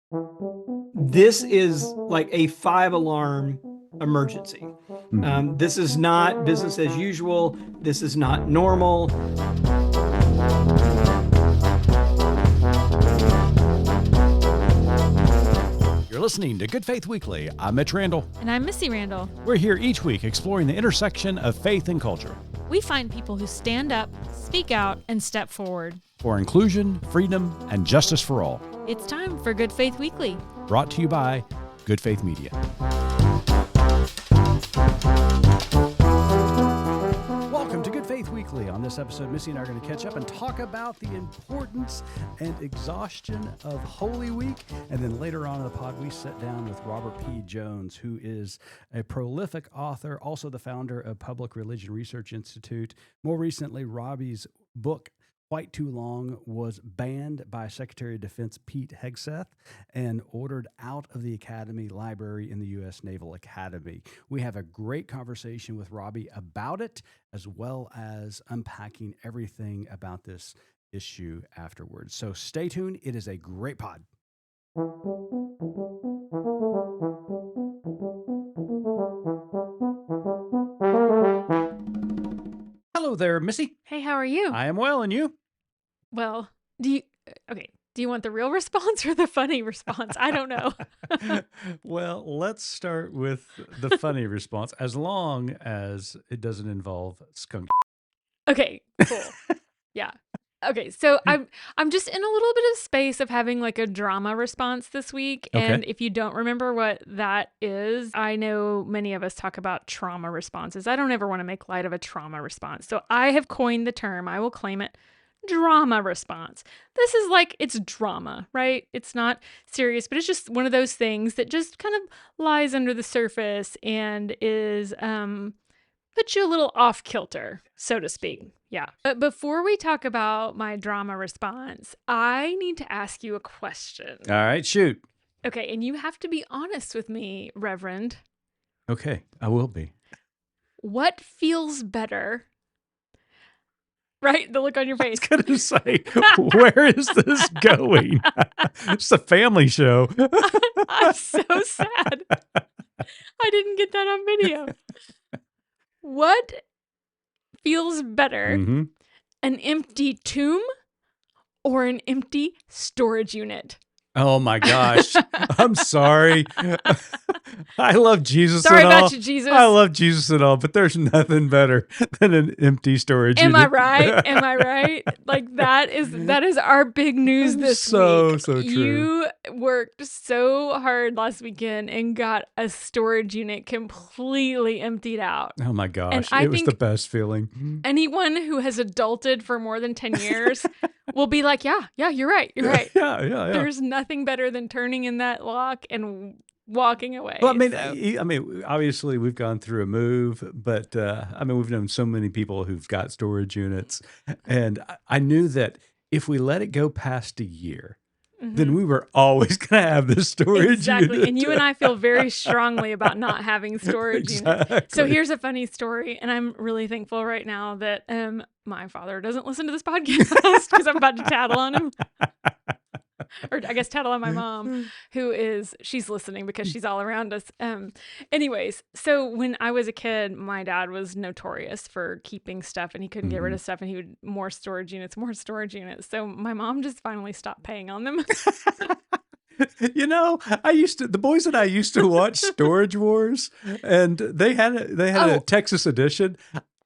This is like a 5-alarm emergency. This is not business as usual. This is not normal. You're listening to Good Faith Weekly. I'm Mitch Randall. And I'm Missy Randall. We're here each week exploring the intersection of faith and culture. We find people who stand up, speak out, and step forward. For inclusion, freedom, and justice for all. It's time for Good Faith Weekly. Brought to you by Good Faith Media. Welcome to Good Faith Weekly. On this episode, Missy and I are going to catch up and talk about the importance and exhaustion of Holy Week. And then later on in the pod, we sit down with Robert P. Jones, who is a prolific author, also the founder of Public Religion Research Institute. More recently, Robbie's book, Quite Too Long, was banned by Secretary of Defense Pete Hegseth and ordered out of the Academy Library in the U.S. Naval Academy. We have a great conversation with Robbie about it, as well as unpacking everything about this issue afterwards. So stay tuned. It is a great pod. Hello there, Missy. Hey, how are you? I am well, and you? Well, do you want the real response or the funny response? I don't know. Well, let's start with the funny response, as long as it doesn't involve skunk. Okay, cool. Yeah. Okay, so I'm just in a little bit of space of having like a drama response this week. Okay. And if you don't remember what that is, I know many of us talk about trauma responses. I don't ever want to make light of a trauma response. So I have coined the term, I will claim it, drama response. This is like, it's drama, right? It's not serious, but it's just one of those things that just kind of lies under the surface and is put you a little off kilter, so to speak. Yeah. But before we talk about my drama response, I need to ask you a question. All right, shoot. Okay, and you have to be honest with me, Reverend. Okay, I will be. What feels better? Right? The look on your face. I was going to say, where is this going? It's a family show. I'm so sad. I didn't get that on video. What feels better, an empty tomb or an empty storage unit? Oh my gosh. I'm sorry. I love Jesus Sorry and all. about you, Jesus. I love Jesus and all, but there's nothing better than an empty storage Am unit. I right? Am I right? Like that is our big news this week. So true. You worked so hard last weekend and got a storage unit completely emptied out. Oh my gosh. And I It was think the best feeling. anyone who has adulted for more than 10 years will be like, yeah, you're right. You're right. Yeah. There's nothing better than turning in that lock and walking away. Well, I mean, obviously we've gone through a move, but we've known so many people who've got storage units, and I knew that if we let it go past a year, then we were always going to have this storage unit. And you and I feel very strongly about not having storage units. So here's a funny story, and I'm really thankful right now that my father doesn't listen to this podcast because I'm about to tattle on him. Or I guess tattle on my mom, she's listening because she's all around us. Anyways, so when I was a kid, my dad was notorious for keeping stuff and he couldn't get rid of stuff and he would more storage units. So my mom just finally stopped paying on them. You know, the boys and I used to watch Storage Wars, and they had a Texas edition.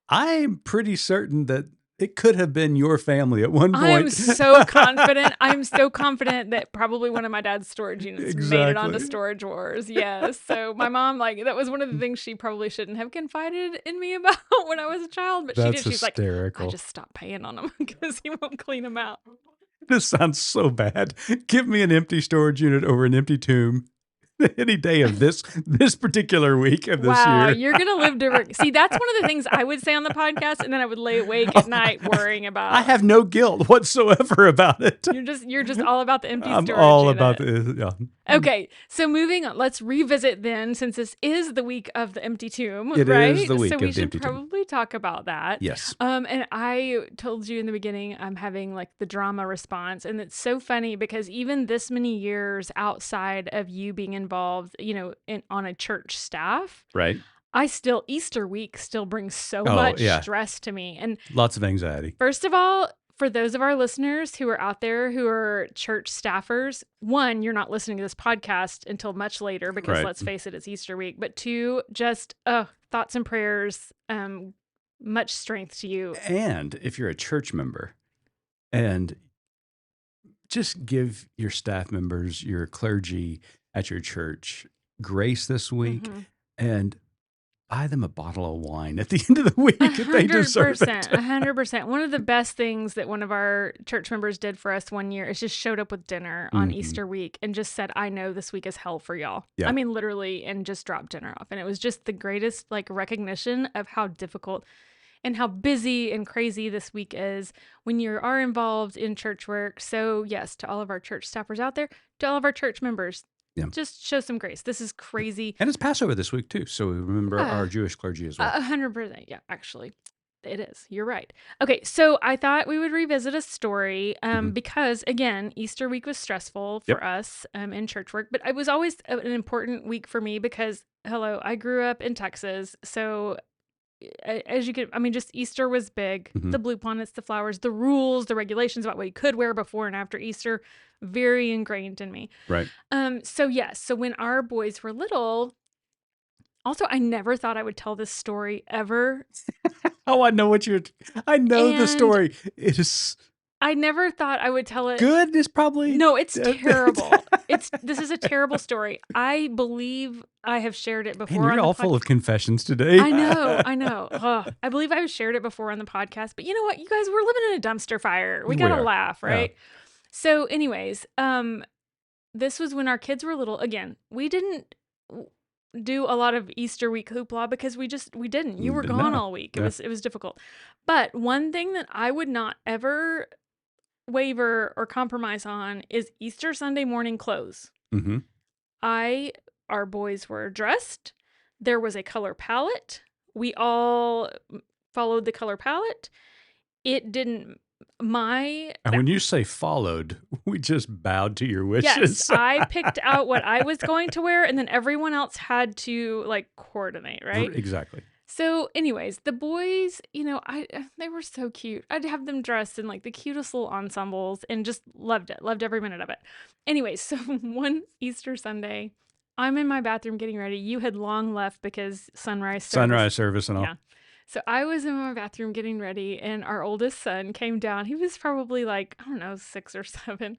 I'm pretty certain that it could have been your family at one point. I'm so confident. I'm so confident that probably one of my dad's storage units made it onto Storage Wars. Yes. So my mom, that was one of the things she probably shouldn't have confided in me about when I was a child, but she did. She's hysterical. like, I just stopped paying on them because he won't clean them out. This sounds so bad. Give me an empty storage unit over an empty tomb any day of this particular week of this year. Wow, you're going to live to... See, that's one of the things I would say on the podcast, and then I would lay awake at night worrying about... I have no guilt whatsoever about it. You're just all about the empty storage I'm all unit. about the... Yeah. Okay, so moving on, let's revisit then, since this is the week of the empty tomb, It right? is the week so of we the should empty tomb. probably talk about that. Yes. And I told you in the beginning, I'm having like the drama response, and it's so funny because even this many years outside of you being involved, on a church staff, Right. Easter week still brings so Oh, much yeah. stress to me. And Lots of anxiety. first of all, for those of our listeners who are out there who are church staffers, one, you're not listening to this podcast until much later because Right. let's face it, it's Easter week. But two, just thoughts and prayers, much strength to you. And if you're a church member, and just give your staff members, your clergy at your church grace this week, and buy them a bottle of wine at the end of the week if they deserve it. 100%. One of the best things that one of our church members did for us one year is just showed up with dinner on Easter week and just said, I know this week is hell for y'all. Yeah. I mean, literally, and just dropped dinner off. And it was just the greatest recognition of how difficult and how busy and crazy this week is when you are involved in church work. So yes, to all of our church staffers out there, to all of our church members, just show some grace. This is crazy. And it's Passover this week too, so we remember our Jewish clergy as well. 100%. Yeah, actually, it is. You're right. Okay, so I thought we would revisit a story because, again, Easter week was stressful for us in church work, but it was always an important week for me because, I grew up in Texas, so as you could, just Easter was big. The bluebonnets, the flowers, the rules, the regulations about what you could wear before and after Easter, very ingrained in me. Right. So when our boys were little, also, I never thought I would tell this story ever. Oh, I know the story. It is. I never thought I would tell it. Good is probably. No, it's terrible. This is a terrible story. I believe I have shared it before. Man, you're all full of confessions today. I know. I believe I've shared it before on the podcast, but you know what? You guys, we're living in a dumpster fire. We gotta laugh, right? Yeah. So anyways, this was when our kids were little. Again, we didn't do a lot of Easter week hoopla because we didn't. You were gone all week. It was difficult. But one thing that I would not ever waver or compromise on is Easter Sunday morning clothes. Our boys were dressed. There was a color palette. We all followed the color palette. It didn't. And when you say followed, we just bowed to your wishes. Yes, I picked out what I was going to wear, and then everyone else had to coordinate, right? Exactly. So anyways, the boys, they were so cute. I'd have them dressed in the cutest little ensembles and just loved it. Loved every minute of it. Anyways, so one Easter Sunday, I'm in my bathroom getting ready. You had long left because sunrise service and all. Yeah. So I was in my bathroom getting ready, and our oldest son came down. He was probably 6 or 7,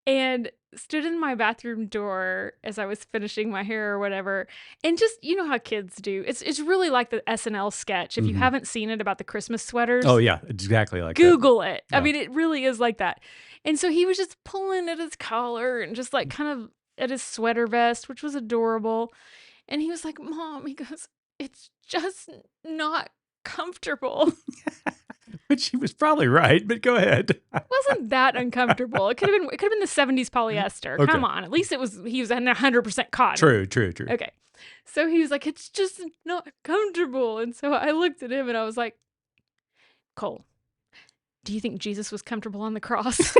and stood in my bathroom door as I was finishing my hair or whatever. And just, how kids do. It's really like the SNL sketch. If you haven't seen it about the Christmas sweaters. Oh, yeah, exactly like Google it. Yeah. I mean, it really is like that. And so he was just pulling at his collar and just kind of at his sweater vest, which was adorable. And he was like, Mom, he goes, it's just not comfortable. Which he was probably right, but go ahead. It wasn't that uncomfortable. It could have been the 70s polyester. Okay. Come on. At least he was 100% cotton. True. Okay. So he was like, it's just not comfortable. And so I looked at him and I was like, Cole, do you think Jesus was comfortable on the cross?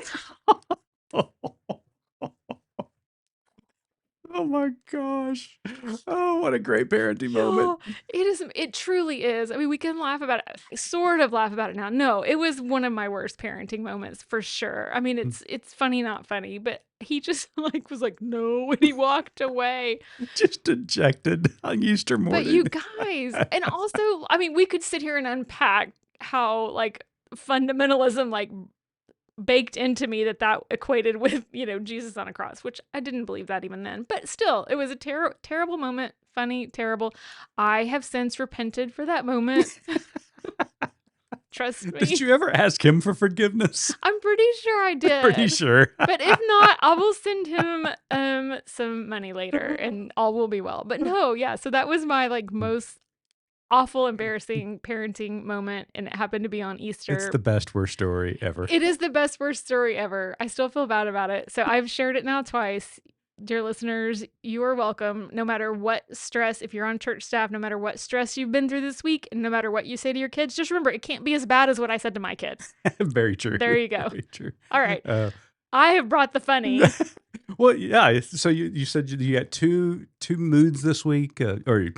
Oh my gosh. Oh, what a great parenting moment. It truly is. I mean, we can laugh about it, sort of laugh about it now. No, it was one of my worst parenting moments for sure. I mean, it's funny, not funny, but he just was like, no, and he walked away. Just dejected on Easter morning. But you guys, and also, I mean, we could sit here and unpack how fundamentalism baked into me that equated with, Jesus on a cross, which I didn't believe that even then. But still, it was a terrible moment. Funny, terrible. I have since repented for that moment. Trust me. Did you ever ask him for forgiveness? I'm pretty sure I did. Pretty sure. But if not, I will send him some money later and all will be well. But no, yeah. So that was my most awful, embarrassing parenting moment, and it happened to be on Easter. It's the best worst story ever. It is the best worst story ever. I still feel bad about it. So I've shared it now twice. Dear listeners, you are welcome. No matter what stress, if you're on church staff, no matter what stress you've been through this week, and no matter what you say to your kids, just remember it can't be as bad as what I said to my kids. Very true. There you go. Very true. All right. I have brought the funny. Well, yeah. So you said you got two moods this week, or you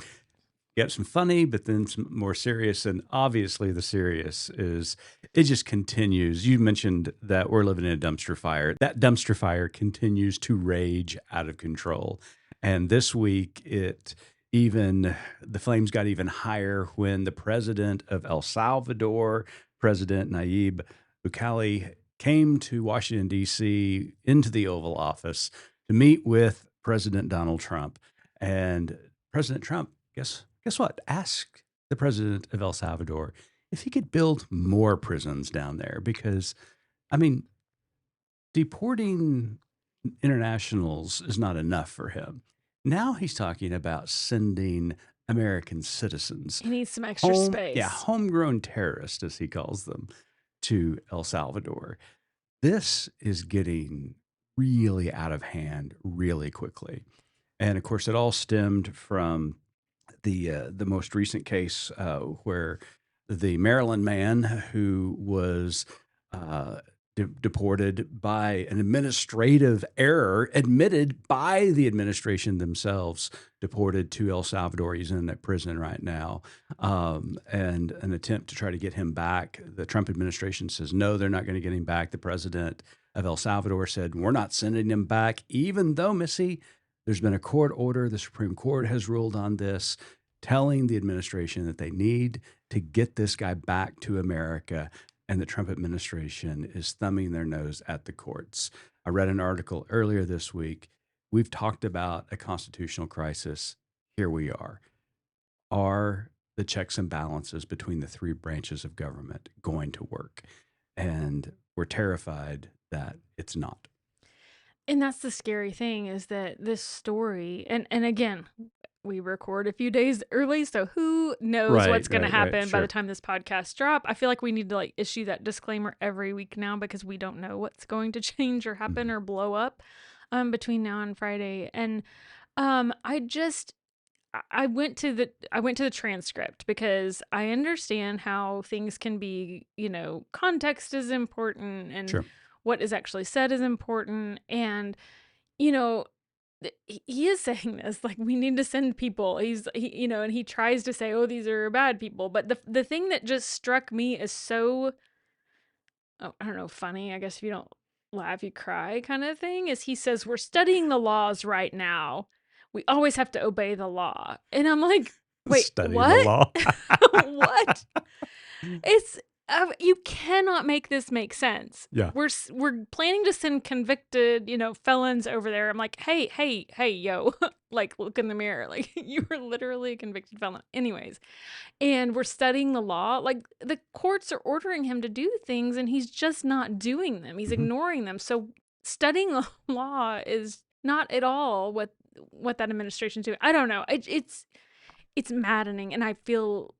got some funny, but then some more serious. And obviously, the serious is it just continues. You mentioned that we're living in a dumpster fire. That dumpster fire continues to rage out of control. And this week, the flames got even higher when the president of El Salvador, President Nayib Bukele, came to Washington, D.C., into the Oval Office to meet with President Donald Trump. And President Trump, guess what? Asked the president of El Salvador if he could build more prisons down there because, I mean, deporting internationals is not enough for him. Now he's talking about sending American citizens. He needs some extra space. Yeah, homegrown terrorists, as he calls them, to El Salvador. This is getting really out of hand really quickly. And of course, it all stemmed from the most recent case where the Maryland man who was deported by an administrative error, admitted by the administration themselves, deported to El Salvador. He's in that prison right now, and an attempt to try to get him back. The Trump administration says, no, they're not going to get him back. The president of El Salvador said, we're not sending him back, even though, Missy, there's been a court order. The Supreme Court has ruled on this, telling the administration that they need to get this guy back to America. And the Trump administration is thumbing their nose at the courts. I read an article earlier this week. We've talked about a constitutional crisis. Here we are. Are the checks and balances between the three branches of government going to work? And we're terrified that it's not. And that's the scary thing, is that this story, and again, we record a few days early, so who knows what's going to happen by the time this podcast drop. I feel like we need to issue that disclaimer every week now, because we don't know what's going to change or happen or blow up between now and Friday. And I went to the transcript because I understand how things can be, context is important, and what is actually said is important. And, he is saying this, we need to send people. And he tries to say, oh, these are bad people. But the thing that just struck me as so, I don't know, funny, I guess if you don't laugh, you cry kind of thing, is he says, we're studying the laws right now. We always have to obey the law. And I'm like, wait, studying what? The law. What? It's, you cannot make this make sense. Yeah. We're planning to send convicted, felons over there. I'm like, hey, yo, look in the mirror. You were literally a convicted felon. Anyways. And we're studying the law. The courts are ordering him to do things and he's just not doing them. He's ignoring them. So studying the law is not at all what that administration's doing. I don't know. It's maddening, and I feel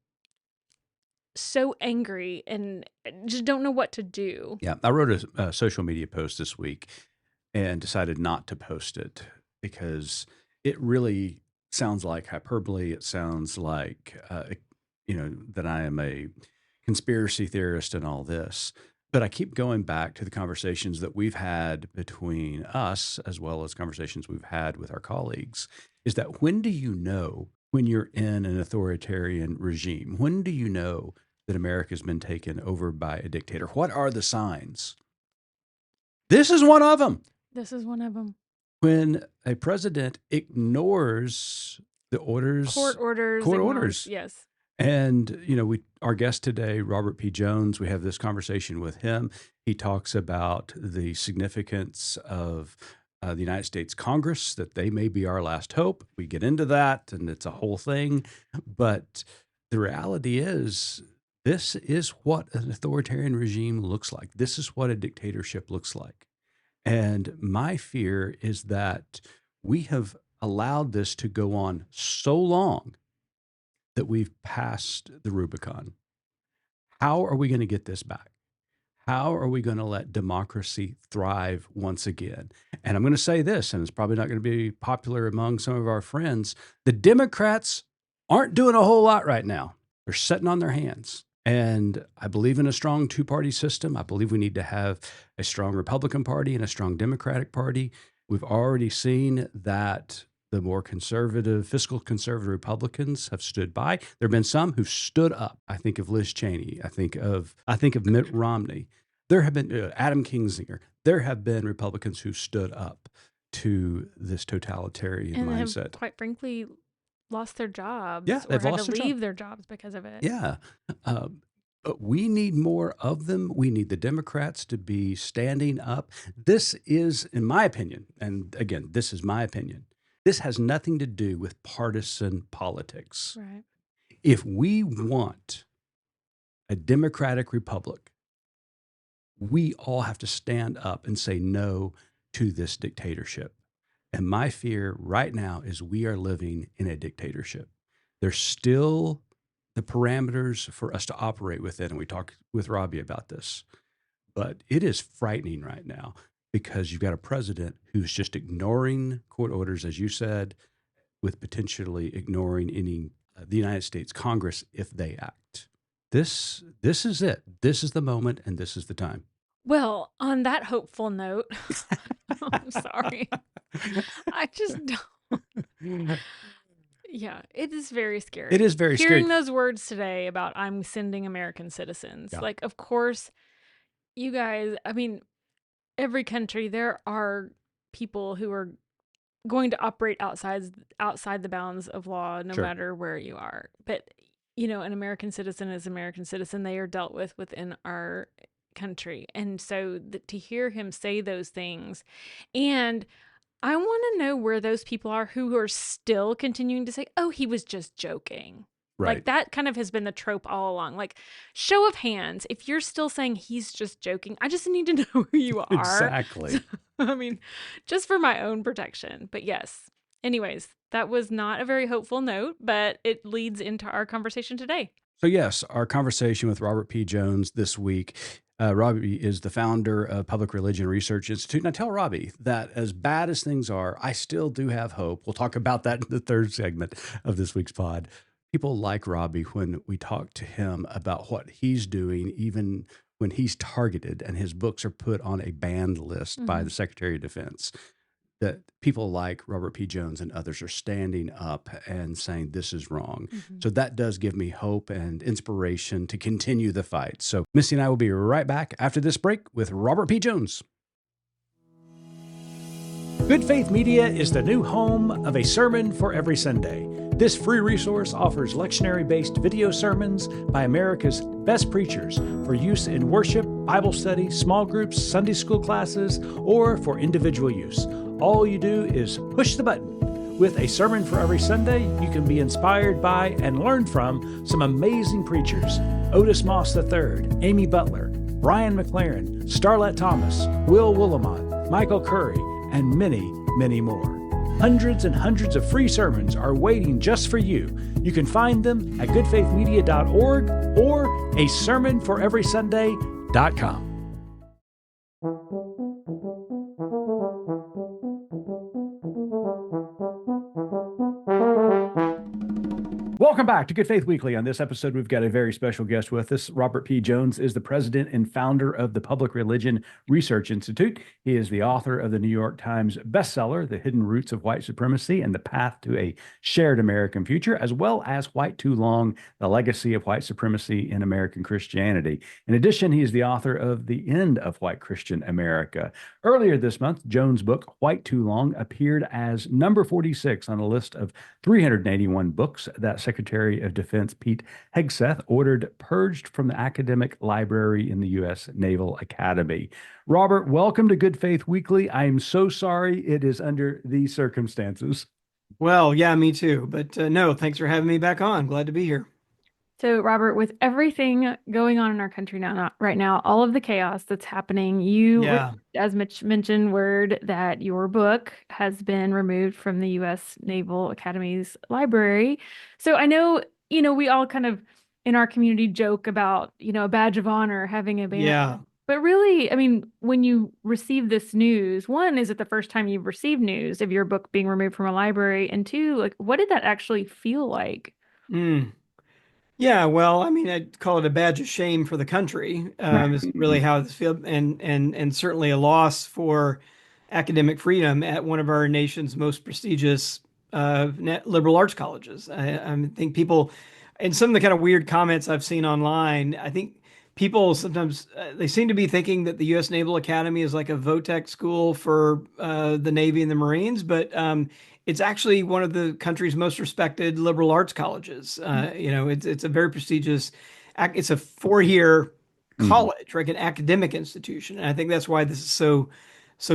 so angry and just don't know what to do. Yeah, I wrote a social media post this week and decided not to post it because it really sounds like hyperbole. It sounds like, that I am a conspiracy theorist and all this. But I keep going back to the conversations that we've had between us, as well as conversations we've had with our colleagues, is that when do you know when you're in an authoritarian regime? When do you know that America's been taken over by a dictator? What are the signs? This is one of them. This is one of them. When a president ignores the orders. Court orders. Yes. And, our guest today, Robert P. Jones, we have this conversation with him. He talks about the significance of the United States Congress, that they may be our last hope. We get into that, and it's a whole thing. But the reality is, this is what an authoritarian regime looks like. This is what a dictatorship looks like. And my fear is that we have allowed this to go on so long that we've passed the Rubicon. How are we going to get this back? How are we going to let democracy thrive once again? And I'm going to say this, and it's probably not going to be popular among some of our friends. The Democrats aren't doing a whole lot right now. They're sitting on their hands. And I believe in a strong two-party system. I believe we need to have a strong Republican Party and a strong Democratic Party. We've already seen that the more conservative, fiscal conservative Republicans have stood by. There have been some who've stood up. I think of Liz Cheney. I think of Mitt Romney. There have been Adam Kinzinger. There have been Republicans who stood up to this totalitarian And mindset. have, quite frankly, lost their jobs Yeah, or they've had lost to their leave job. their jobs because of it. Yeah. But we need more of them. We need the Democrats to be standing up. This is, in my opinion, and again, this is my opinion, this has nothing to do with partisan politics. Right. If we want a democratic republic, we all have to stand up and say no to this dictatorship. And my fear right now is we are living in a dictatorship. There's still the parameters for us to operate within. And we talked with Robbie about this, but it is frightening right now because you've got a president who's just ignoring court orders, as you said, with potentially ignoring any the United States Congress if they act. This is it. This is the moment, and this is the time. Well, on that hopeful note, I'm sorry. I just don't. Yeah, it is very scary. It is very Hearing scary. those words today about I'm sending American citizens. Yeah. Like, of course, you guys, I mean, every country, there are people who are going to operate outside the bounds of law, no Sure. matter where you are. But, you know, an American citizen is an American citizen. They are dealt with within our country. And so to hear him say those things, and I want to know where those people are who are still continuing to say, oh, he was just joking. Right. Like that kind of has been the trope all along. Like, show of hands, if you're still saying he's just joking, I just need to know who you are. Exactly. I mean, just for my own protection. But yes. Anyways, that was not a very hopeful note, but it leads into our conversation today. So yes, our conversation with Robert P. Jones this week. Robbie is the founder of Public Religion Research Institute. And I tell Robbie that as bad as things are, I still do have hope. We'll talk about that in the third segment of this week's pod. People like Robbie when we talk to him about what he's doing, even when he's targeted and his books are put on a banned list by the Secretary of Defense. That people like Robert P. Jones and others are standing up and saying this is wrong. So that does give me hope and inspiration to continue the fight. So Missy and I will be right back after this break with Robert P. Jones. Good Faith Media is the new home of A Sermon for Every Sunday. This free resource offers lectionary-based video sermons by America's best preachers for use in worship, Bible study, small groups, Sunday school classes, or for individual use. All you do is push the button. With A Sermon for Every Sunday, you can be inspired by and learn from some amazing preachers: Otis Moss III, Amy Butler, Brian McLaren, Starlette Thomas, Will Willimon, Michael Curry, and many, many more. Hundreds and hundreds of free sermons are waiting just for you. You can find them at goodfaithmedia.org or asermonforeverysunday.com. Welcome back to Good Faith Weekly. On this episode, we've got a very special guest with us. Robert P. Jones is the president and founder of the Public Religion Research Institute. He is the author of the New York Times bestseller, The Hidden Roots of White Supremacy and the Path to a Shared American Future, as well as White Too Long, The Legacy of White Supremacy in American Christianity. In addition, he is the author of The End of White Christian America. Earlier this month, Jones' book, White Too Long, appeared as number 46 on a list of 381 books that Secretary of Defense Pete Hegseth ordered purged from the academic library in the U.S. Naval Academy. Robert, welcome to Good Faith Weekly. I am so sorry it is under these circumstances. Well, yeah, me too. But no, thanks for having me back on. Glad to be here. So, Robert, with everything going on in our country right now, all of the chaos that's happening, as Mitch mentioned, word that your book has been removed from the U.S. Naval Academy's library. So I know, we all kind of in our community joke about, a badge of honor having a ban. Yeah. But really, I mean, when you receive this news, one, is it the first time you've received news of your book being removed from a library? And two, like, what did that actually feel like? Mm. Yeah, well, I mean, I'd call it a badge of shame for the country. Is really how this feels, and certainly a loss for academic freedom at one of our nation's most prestigious liberal arts colleges. I think people, and some of the kind of weird comments I've seen online, I think people sometimes they seem to be thinking that the U.S. Naval Academy is like a VOTEC school for the Navy and the Marines, but it's actually one of the country's most respected liberal arts colleges. It's a very prestigious. It's a 4-year Mhm. college, like an academic institution, and I think that's why this is so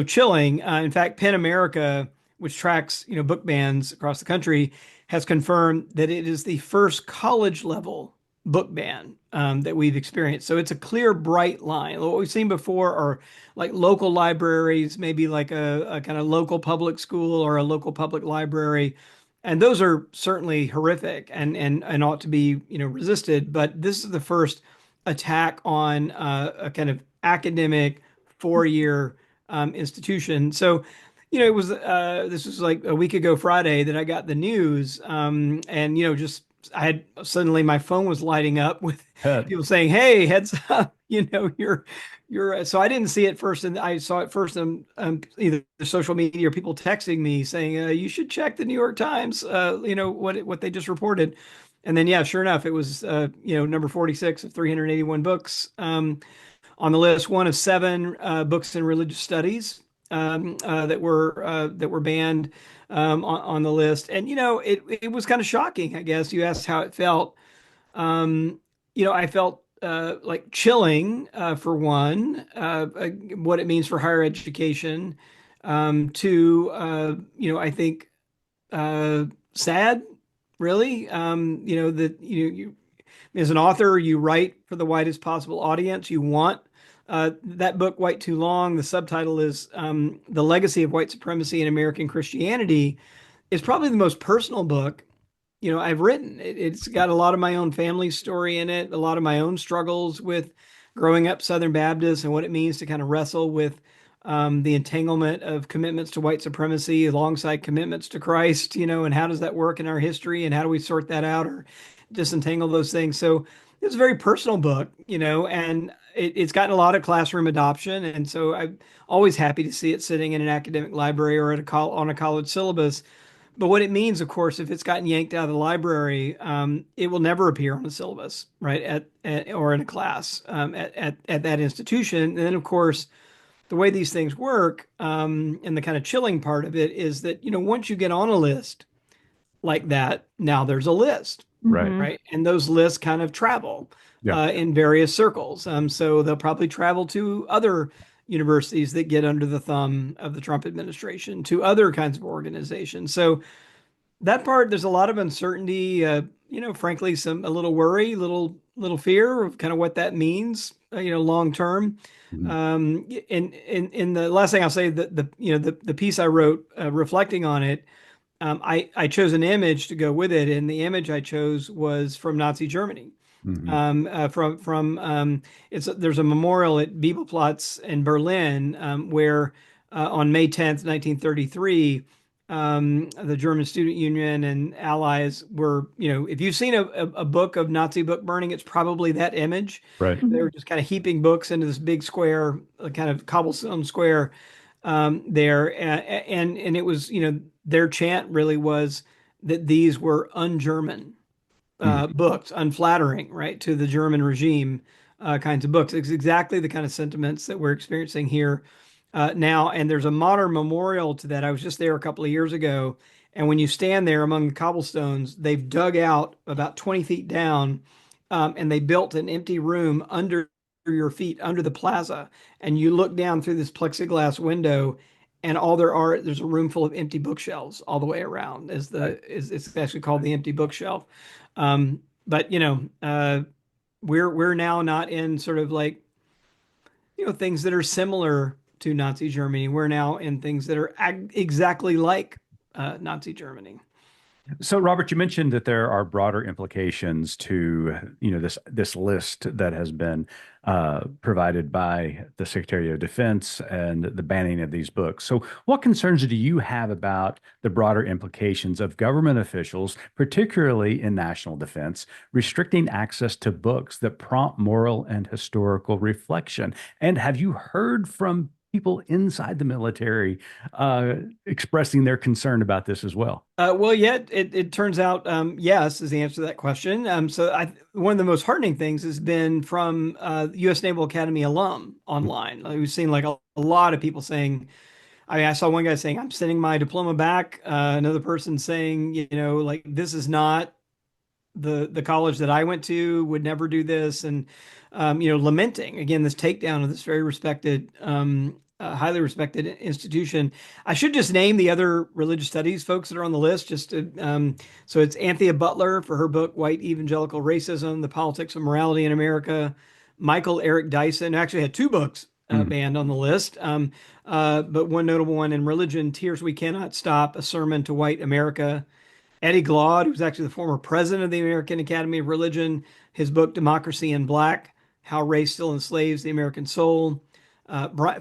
chilling. In fact, PEN America, which tracks book bans across the country, has confirmed that it is the first college level book ban that we've experienced. So it's a clear, bright line. What we've seen before are like local libraries, maybe like a kind of local public school or a local public library. And those are certainly horrific and ought to be, resisted. But this is the first attack on a kind of academic 4-year institution. So, it was this was like a week ago Friday that I got the news, and just I had suddenly my phone was lighting up with Head. people saying, "Hey, heads up, you're." So I didn't see it first, and I saw it first on either social media or people texting me saying, "You should check the New York Times." What they just reported, and then yeah, sure enough, it was number 46 of 381 books on the list, one of 7 books in religious studies that were banned on the list. And it was kind of shocking, I guess. You asked how it felt. I felt like chilling for one, what it means for higher education. Two, I think sad, really. That you as an author, you write for the widest possible audience. You want that book, White Too Long. The subtitle is The Legacy of White Supremacy in American Christianity, is probably the most personal book I've written. It's got a lot of my own family story in it, a lot of my own struggles with growing up Southern Baptist and what it means to kind of wrestle with the entanglement of commitments to white supremacy alongside commitments to Christ, and how does that work in our history and how do we sort that out or disentangle those things? So it's a very personal book, and it's gotten a lot of classroom adoption. And so I'm always happy to see it sitting in an academic library or at on a college syllabus. But what it means, of course, if it's gotten yanked out of the library, it will never appear on a syllabus, right? Or in a class at that institution. And then, of course, the way these things work, and the kind of chilling part of it is that, once you get on a list like that, now there's a list, Right. Mhm. right? And those lists kind of travel Yeah. in various circles. So they'll probably travel to other universities that get under the thumb of the Trump administration, to other kinds of organizations. So that part, there's a lot of uncertainty. Frankly, a little worry, little fear of kind of what that means. Long term. Mhm. In the last thing I'll say, that the piece I wrote reflecting on it, I chose an image to go with it, and the image I chose was from Nazi Germany. Mhm. There's a memorial at Bibelplatz in Berlin where on May 10th, 1933, the German Student Union and allies were, if you've seen a book of Nazi book burning, it's probably that image. Right. They were just kind of heaping books into this big square, kind of cobblestone square there. And it was, their chant really was that these were un-German Mhm. books, unflattering, right, to the German regime kinds of books. It's exactly the kind of sentiments that we're experiencing here now. And there's a modern memorial to that. I was just there a couple of years ago. And when you stand there among the cobblestones, they've dug out about 20 feet down, and they built an empty room under your feet, under the plaza. And you look down through this plexiglass window, and there's a room full of empty bookshelves all the way around. Right. It's actually called the empty bookshelf. But we're now not in sort of like things that are similar to Nazi Germany. We're now in things that are exactly like Nazi Germany. So, Robert, you mentioned that there are broader implications to, this list that has been provided by the Secretary of Defense and the banning of these books. So, what concerns do you have about the broader implications of government officials, particularly in national defense, restricting access to books that prompt moral and historical reflection? And have you heard from people inside the military uh, expressing their concern about this as well? Well, yeah, it turns out yes is the answer to that question. One of the most heartening things has been from U.S. Naval Academy alum online. Like, we've seen like a lot of people saying. I mean, I saw one guy saying, "I'm sending my diploma back." Another person saying, like this is not the college that I went to, would never do this, and lamenting again this takedown of this very respected, highly respected institution. I should just name the other religious studies folks that are on the list. So it's Anthea Butler for her book "White Evangelical Racism: The Politics of Morality in America." Michael Eric Dyson actually had two books Mm, banned on the list, but one notable one in Religion: Tears We Cannot Stop, a sermon to white America. Eddie Glaude, who's actually the former president of the American Academy of Religion, his book Democracy in Black: How Race Still Enslaves the American Soul.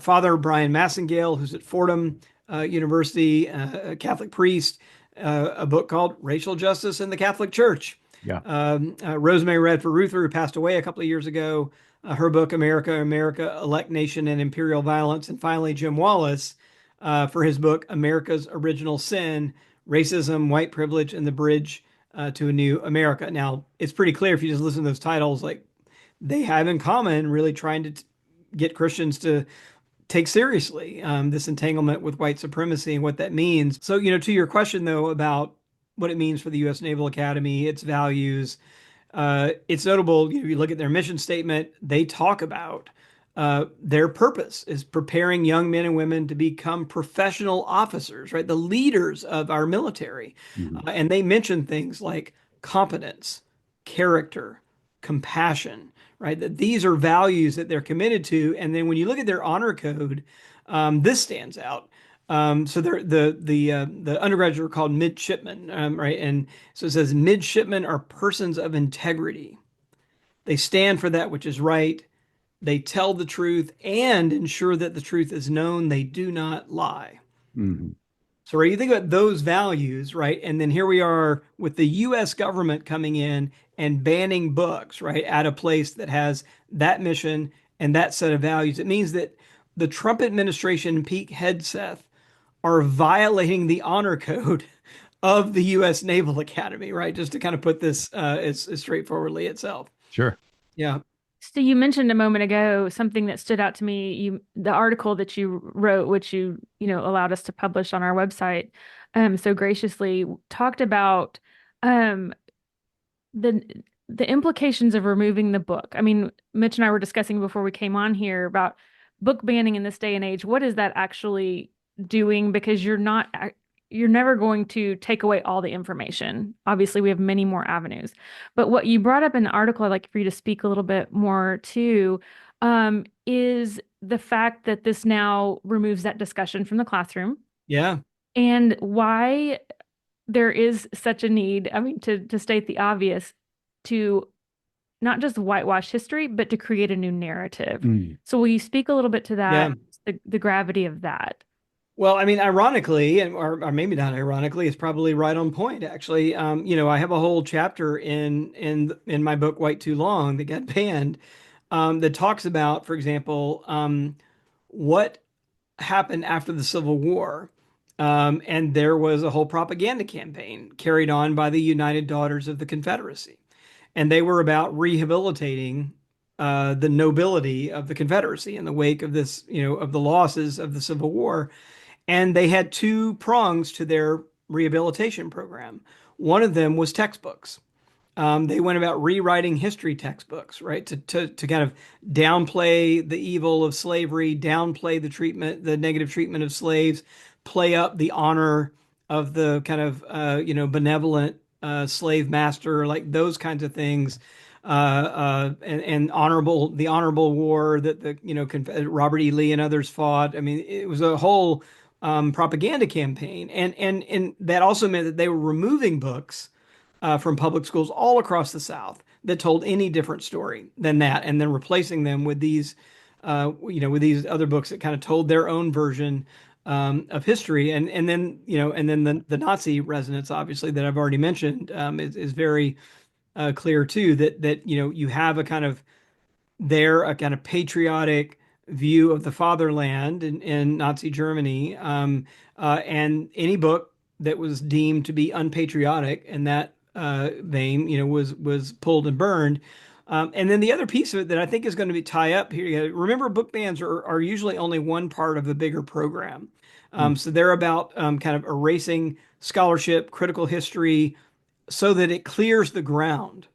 Father Brian Massengale, who's at Fordham University, a Catholic priest, a book called Racial Justice in the Catholic Church. yeah. Rosemary Redford Ruther, who passed away a couple of years ago, her book America, America, Elect Nation and Imperial Violence. And finally, Jim Wallace for his book America's Original Sin: Racism, White Privilege, and the Bridge to a New America. Now, it's pretty clear if you just listen to those titles, like they have in common really trying to get Christians to take seriously this entanglement with white supremacy and what that means. So, to your question though about what it means for the U.S. Naval Academy, its values, it's notable. You look at their mission statement; they talk about their purpose is preparing young men and women to become professional officers, right? The leaders of our military. Mhm. And they mention things like competence, character, compassion, right? That these are values that they're committed to. And then when you look at their honor code, this stands out. So the undergraduates are called midshipmen, right? And so it says midshipmen are persons of integrity. They stand for that which is right. They tell the truth and ensure that the truth is known. They do not lie. Mhm. So, right, you think about those values, right? And then here we are with the US government coming in and banning books, right, at a place that has that mission and that set of values. It means that the Trump administration and Pete Hegseth are violating the honor code of the US Naval Academy, right? Just to kind of put this as straightforwardly itself. Sure. Yeah. So you mentioned a moment ago something that stood out to me. The article that you wrote, which allowed us to publish on our website, so graciously talked about um, the the implications of removing the book. I mean, Mitch and I were discussing before we came on here about book banning in this day and age. What is that actually doing? Because you're never going to take away all the information. Obviously, we have many more avenues. But what you brought up in the article, I'd like for you to speak a little bit more to, is the fact that this now removes that discussion from the classroom Yeah. and why there is such a need, I mean, to state the obvious, to not just whitewash history, but to create a new narrative. Mm. So will you speak a little bit to Yeah. that, the gravity of that? Well, I mean, ironically, or maybe not ironically, it's probably right on point, actually. I have a whole chapter in my book White Too Long that got banned, that talks about, for example, what happened after the Civil War. And there was a whole propaganda campaign carried on by the United Daughters of the Confederacy, and they were about rehabilitating the nobility of the Confederacy in the wake of this, of the losses of the Civil War. And they had two prongs to their rehabilitation program. One of them was textbooks. They went about rewriting history textbooks, right, to kind of downplay the evil of slavery, downplay the negative treatment of slaves, play up the honor of the kind of benevolent slave master, like those kinds of things, and the honorable war that Robert E. Lee and others fought. I mean, it was a whole propaganda campaign, and that also meant that they were removing books from public schools all across the South that told any different story than that, and then replacing them with these, with these other books that kind of told their own version of history, and then and then the Nazi resonance, obviously, that I've already mentioned, is very clear too. That you have a kind of patriotic view of the fatherland in Nazi Germany, and any book that was deemed to be unpatriotic in that vein, was pulled and burned. And then the other piece of it that I think is going to be tie up here. Remember, book bans are usually only one part of the bigger program. So they're about kind of erasing scholarship, critical history, so that it clears the ground,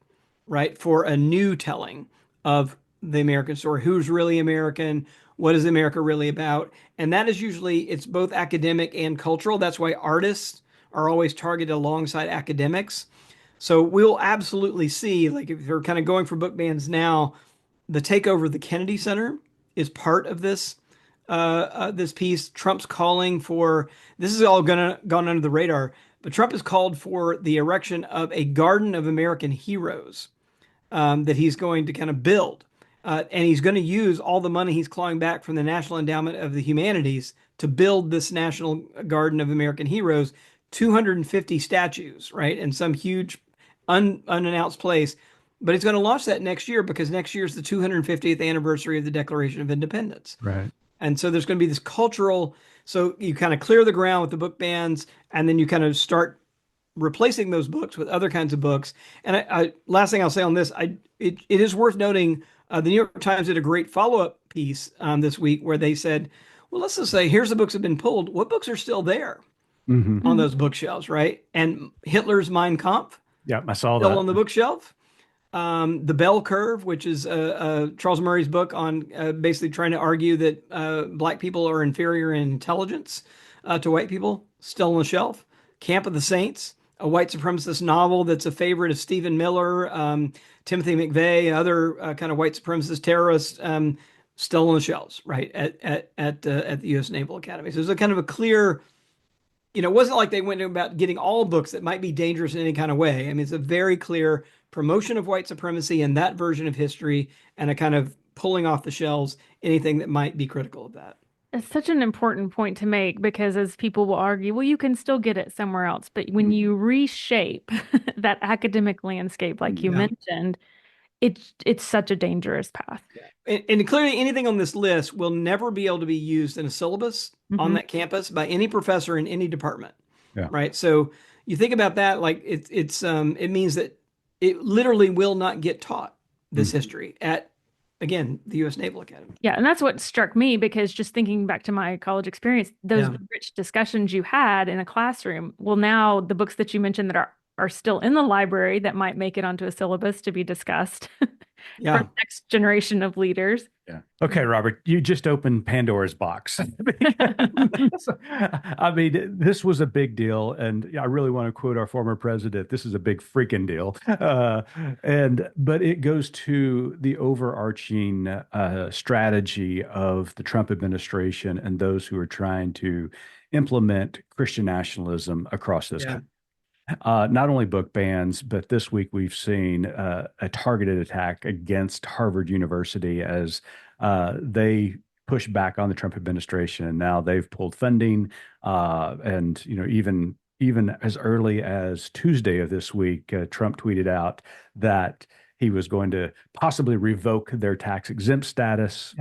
right, for a new telling of the American story. Who's really American? What is America really about? And that is usually, it's both academic and cultural. That's why artists are always targeted alongside academics. So we'll absolutely see, like if you're kind of going for book bans now, the takeover of the Kennedy Center is part of this piece. Trump's calling for, this is all gone under the radar, but Trump has called for the erection of a garden of American heroes that he's going to kind of build. And he's going to use all the money he's clawing back from the National Endowment of the Humanities to build this National Garden of American Heroes, 250 statues, right? In some huge unannounced place. But he's going to launch that next year because next year is the 250th anniversary of the Declaration of Independence. Right. And so there's going to be this cultural, so you kind of clear the ground with the book bans, and then you kind of start replacing those books with other kinds of books. And last thing I'll say on this, it is worth noting, the New York Times did a great follow-up piece this week where they said, well, let's just say, here's the books that have been pulled. What books are still there on those bookshelves, right? And Hitler's Mein Kampf, Yeah, I saw still that. on the bookshelf. The Bell Curve, which is Charles Murray's book on basically trying to argue that black people are inferior in intelligence to white people, still on the shelf. Camp of the Saints, a white supremacist novel that's a favorite of Stephen Miller, Timothy McVeigh, other kind of white supremacist terrorists, still on the shelves, right, at the U.S. Naval Academy. So there's a kind of a clear, it wasn't like they went about getting all books that might be dangerous in any kind of way. I mean, it's a very clear promotion of white supremacy and that version of history, and a kind of pulling off the shelves anything that might be critical of that. It's such an important point to make because as people will argue, well, you can still get it somewhere else. But when you reshape that academic landscape, like you Yeah. mentioned, it's such a dangerous path. And clearly anything on this list will never be able to be used in a syllabus on that campus by any professor in any department. Yeah. Right. So you think about that, like it means that it literally will not get taught, this history, at, again, the U.S. Naval Academy. Yeah, and that's what struck me because just thinking back to my college experience, those Yeah. rich discussions you had in a classroom, well, now the books that you mentioned that are still in the library that might make it onto a syllabus to be discussed for Yeah. the next generation of leaders. Yeah. Okay, Robert, you just opened Pandora's box. I mean, this was a big deal. And I really want to quote our former president. This is a big freaking deal. But it goes to the overarching strategy of the Trump administration and those who are trying to implement Christian nationalism across this Yeah. country. Not only book bans, but this week we've seen a targeted attack against Harvard University as they push back on the Trump administration, and now they've pulled funding. And even as early as Tuesday of this week, Trump tweeted out that he was going to possibly revoke their tax exempt status.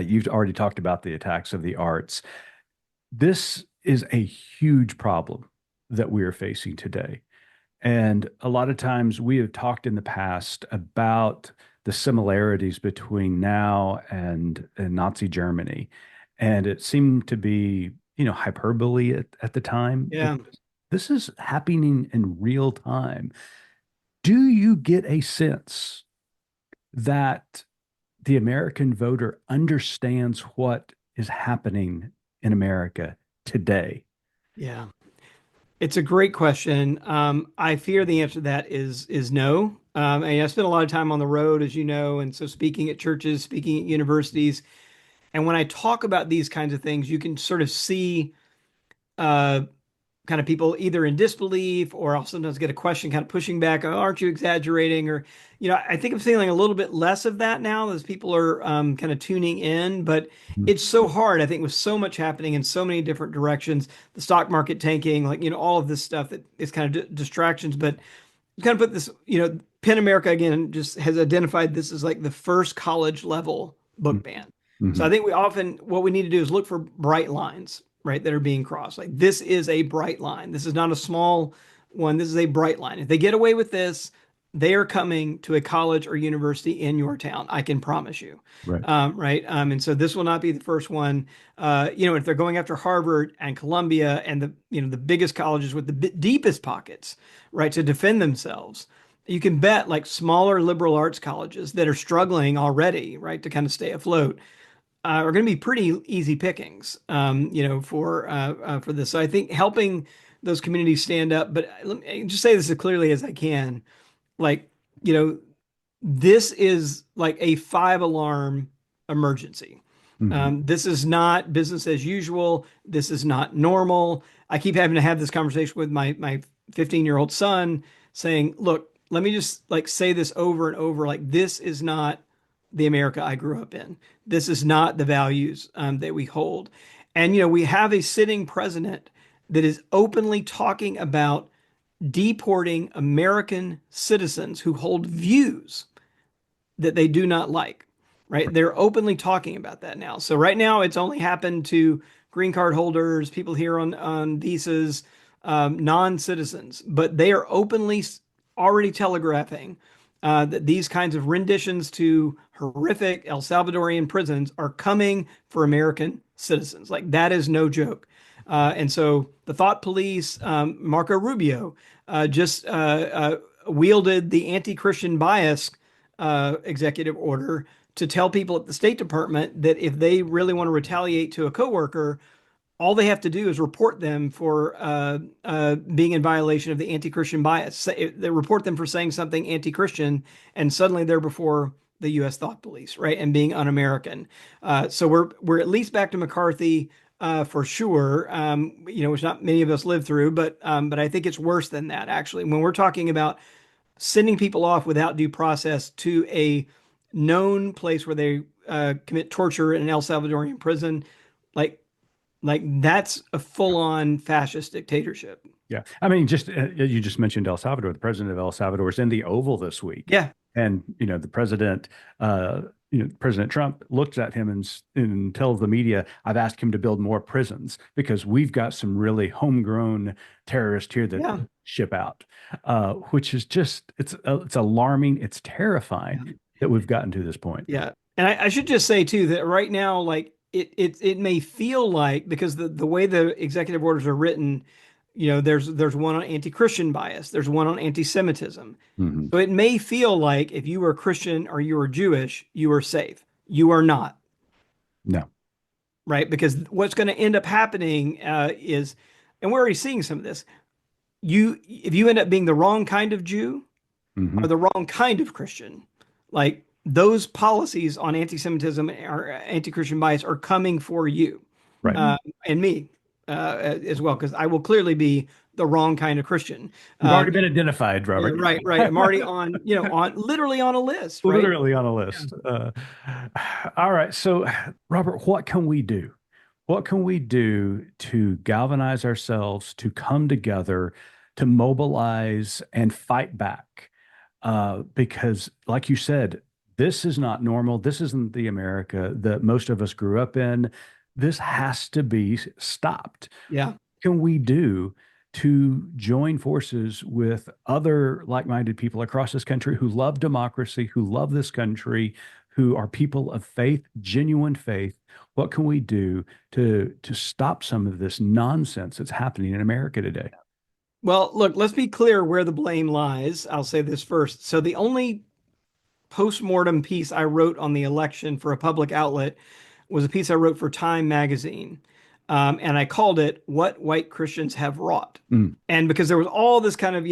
You've already talked about the attacks of the arts. This is a huge problem that we are facing today. And a lot of times we have talked in the past about the similarities between now and Nazi Germany. And it seemed to be, hyperbole at the time. Yeah. This is happening in real time. Do you get a sense that the American voter understands what is happening in America today? Yeah. It's a great question. I fear the answer to that is no. I spent a lot of time on the road, as you know, and so speaking at churches, speaking at universities, And when I talk about these kinds of things, you can sort of see uh, kind of people either in disbelief, or I'll sometimes get a question kind of pushing back, oh, aren't you exaggerating? Or, I think I'm feeling a little bit less of that now as people are kind of tuning in. But it's so hard, I think, with so much happening in so many different directions, the stock market tanking, like, all of this stuff that is kind of distractions. But kind of put this, Penn America again just has identified this as like the first college level book ban. So I Mm-hmm. think what we need to do is look for bright lines, right, that are being crossed. Like this is a bright line. This is not a small one. This is a bright line. If they get away with this, they are coming to a college or university in your town. I can promise you. Right. Right. And so this will not be the first one. If they're going after Harvard and Columbia and the biggest colleges with the deepest pockets, right, to defend themselves, you can bet like smaller liberal arts colleges that are struggling already, right, to kind of stay afloat, are going to be pretty easy pickings, for this. So I think helping those communities stand up. But let me just say this as clearly as I can. Like, you know, this is like a five-alarm emergency. Mm-hmm. This is not business as usual. This is not normal. I keep having to have this conversation with my 15-year-old son, saying, "Look, let me just like say this over and over. Like, this is not the America I grew up in. This is not the values that we hold." And we have a sitting president that is openly talking about deporting American citizens who hold views that they do not like, right? They're openly talking about that now. So right now it's only happened to green card holders, people here on visas, non-citizens, but they are openly already telegraphing that these kinds of renditions to horrific El Salvadorian prisons are coming for American citizens. Like that is no joke. And so the thought police, Marco Rubio, just wielded the anti-Christian bias executive order to tell people at the State Department that if they really want to retaliate to a coworker, all they have to do is report them for being in violation of the anti-Christian bias. They report them for saying something anti-Christian, and suddenly they're before the U.S. thought police, right? And being un-American. So we're at least back to McCarthy for sure. Which not many of us lived through, but I think it's worse than that actually. When we're talking about sending people off without due process to a known place where they commit torture in an El Salvadorian prison, like that's a full-on fascist dictatorship. Yeah. I mean, just you just mentioned El Salvador. The president of El Salvador is in the Oval this week. Yeah, And, the president, President Trump looks at him and tells the media, I've asked him to build more prisons because we've got some really homegrown terrorists here that yeah, ship out, which is just, it's alarming. It's yeah, terrifying that we've gotten to this point. yeah. And I should just say too that right now, like it may feel like because the way the executive orders are written, there's one on anti-Christian bias, there's one on anti-Semitism. Hmm. So it may feel like if you were Christian or you were Jewish, you are safe. You are not, No. right? Because what's going to end up happening is, and we're already seeing some of this. If you end up being the wrong kind of Jew Hmm. or the wrong kind of Christian, like those policies on anti-Semitism or anti-Christian bias are coming for you Right. uh, and me as well, because I will clearly be the wrong kind of Christian. You've Uh, already been identified, yeah, Robert. right, right. I'm already on literally on a list, right? Literally on a Yeah. list. All right. So, Robert, what can we do? What can we do to galvanize ourselves, to come together, to mobilize and fight back? Because, like you said, this is not normal. This isn't the America that most of us grew up in. This has to be stopped. Yeah. Can we do to join forces with other like-minded people across this country who love democracy, who love this country, who are people of faith, genuine faith? What can we do to stop some of this nonsense that's happening in America today? Well, look, let's be clear where the blame lies. I'll say this first. So the only post-mortem piece I wrote on the election for a public outlet was a piece I wrote for Time magazine. And I called it "What White Christians Have Wrought." Mm. And because there was all this kind of,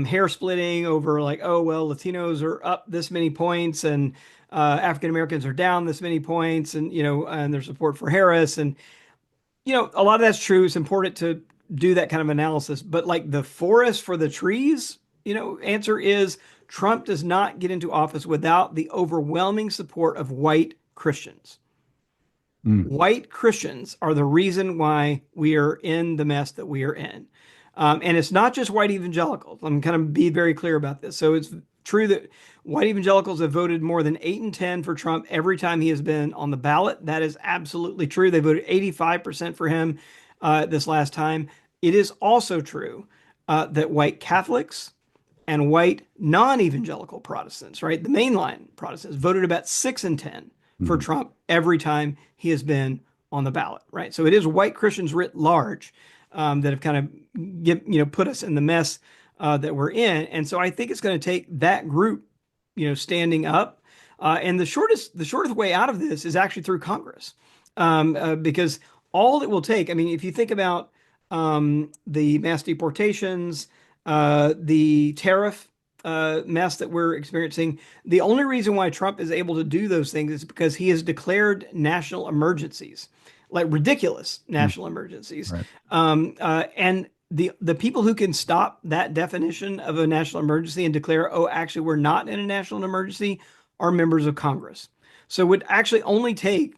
hair splitting over like, oh, well, Latinos are up this many points and African Americans are down this many points, and, and their support for Harris. And, a lot of that's true. It's important to do that kind of analysis. But like the forest for the trees, answer is Trump does not get into office without the overwhelming support of white Christians. Mm. White Christians are the reason why we are in the mess that we are in. And it's not just white evangelicals. I'm kind of be very clear about this. So it's true that white evangelicals have voted more than 8 and 10 for Trump every time he has been on the ballot. That is absolutely true. They voted 85% for him this last time. It is also true that white Catholics and white non-evangelical Protestants, right, the mainline Protestants, voted about 6 and 10 for Mm. Trump every time he has been on the ballot, right? So it is white Christians writ large that have kind of put us in the mess that we're in, and so I think it's going to take that group, standing up, and the shortest way out of this is actually through Congress, because all it will take. I mean, if you think about the mass deportations, the tariff mess that we're experiencing. The only reason why Trump is able to do those things is because he has declared national emergencies, like ridiculous Mm. national emergencies. Right. And the people who can stop that definition of a national emergency and declare, oh, actually, we're not in a national emergency, are members of Congress. So it would actually only take,